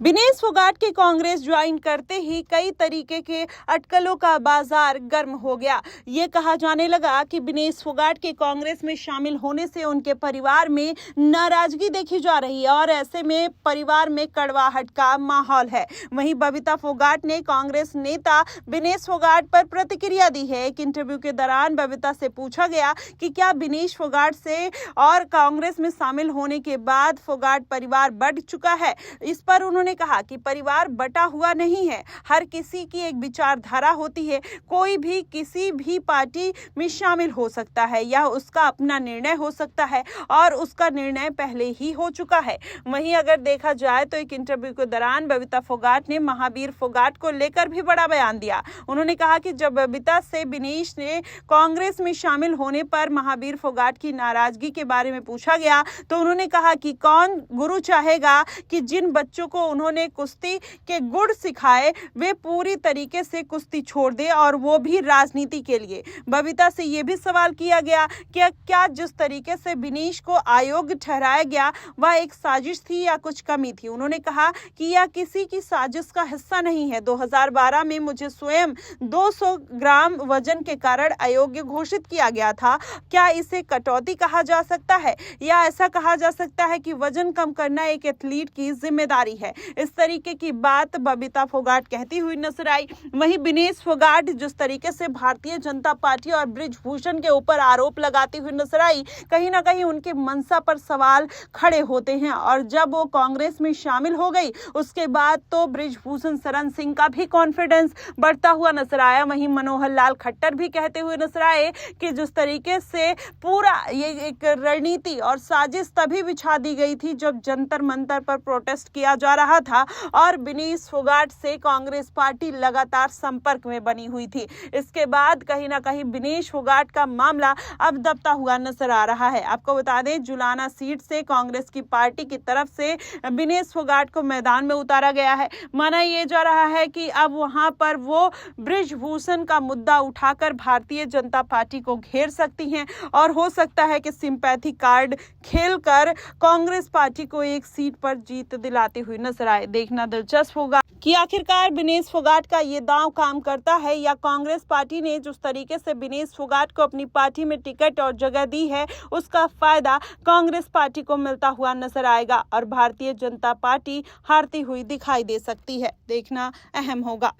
विनेश फोगाट के कांग्रेस ज्वाइन करते ही कई तरीके के अटकलों का बाजार गर्म हो गया। ये कहा जाने लगा कि विनेश फोगाट के कांग्रेस में शामिल होने से उनके परिवार में नाराजगी देखी जा रही है और ऐसे में परिवार में कड़वाहट का माहौल है। वहीं बबीता फोगाट ने कांग्रेस नेता विनेश फोगाट पर प्रतिक्रिया दी है। एक इंटरव्यू के दौरान बबीता से पूछा गया कि क्या विनेश फोगाट से और कांग्रेस में शामिल होने के बाद फोगाट परिवार बढ़ चुका है। इस पर उन्होंने कहा कि परिवार बटा हुआ नहीं है, हर किसी की एक विचारधारा होती है, कोई भी किसी भी पार्टी में शामिल हो सकता है, यह उसका अपना निर्णय हो सकता है और उसका निर्णय पहले ही हो चुका है। वहीं अगर देखा जाए तो एक इंटरव्यू के दौरान बबीता फोगाट ने महावीर फोगाट को लेकर भी बड़ा बयान दिया। उन्होंने कहा कि जब बबीता से विनेश ने कांग्रेस में शामिल होने पर महावीर फोगाट की नाराजगी के बारे में पूछा गया तो उन्होंने कहा कि कौन गुरु चाहेगा कि जिन बच्चों को उन्होंने कुश्ती के गुण सिखाए वे पूरी तरीके से कुश्ती छोड़ दे और वो भी राजनीति के लिए। बबीता से यह भी सवाल किया गया कि क्या जिस तरीके से विनेश को अयोग्य ठहराया गया वह एक साजिश थी या कुछ कमी थी। उन्होंने कहा कि यह किसी की साजिश का हिस्सा नहीं है। 2012 में मुझे स्वयं 200 ग्राम वजन के कारण अयोग्य घोषित किया गया था। क्या इसे कटौती कहा जा सकता है या ऐसा कहा जा सकता है कि वजन कम करना एक एथलीट की जिम्मेदारी है। इस तरीके की बात बबीता फोगाट कहती हुई नजर आई। वहीं विनेश फोगाट जिस तरीके से भारतीय जनता पार्टी और बृजभूषण के ऊपर आरोप लगाती हुई नजर आई, कहीं ना कहीं उनके मंशा पर सवाल खड़े होते हैं और जब वो कांग्रेस में शामिल हो गई उसके बाद तो बृजभूषण शरण सिंह का भी कॉन्फिडेंस बढ़ता हुआ नजर आया। वहीं मनोहर लाल खट्टर भी कहते हुए नजर आए कि जिस तरीके से पूरा ये एक रणनीति और साजिश तभी बिछा दी गई थी जब जंतर मंतर पर प्रोटेस्ट किया जा रहा था और विनेश फोगाट से कांग्रेस पार्टी लगातार संपर्क में बनी हुई थी। इसके बाद कहीं ना कहीं विनेश फोगाट का मामला अब दबता हुआ नजर आ रहा है। आपको बता दें जुलाना सीट से कांग्रेस की पार्टी की तरफ से विनेश फोगाट को मैदान में उतारा गया है। माना यह जा रहा है कि अब वहां पर वो बृजभूषण का मुद्दा उठाकर भारतीय जनता पार्टी को घेर सकती हैं और हो सकता है कि सिंपैथी कार्ड खेलकर कांग्रेस पार्टी को एक सीट पर जीत दिलाती हुई नजर आए। देखना दिलचस्प होगा कि आखिरकार विनेश फोगाट का ये दांव काम करता है या कांग्रेस पार्टी ने जिस तरीके से विनेश फोगाट को अपनी पार्टी में टिकट और जगह दी है उसका फायदा कांग्रेस पार्टी को मिलता हुआ नजर आएगा और भारतीय जनता पार्टी हारती हुई दिखाई दे सकती है। देखना अहम होगा।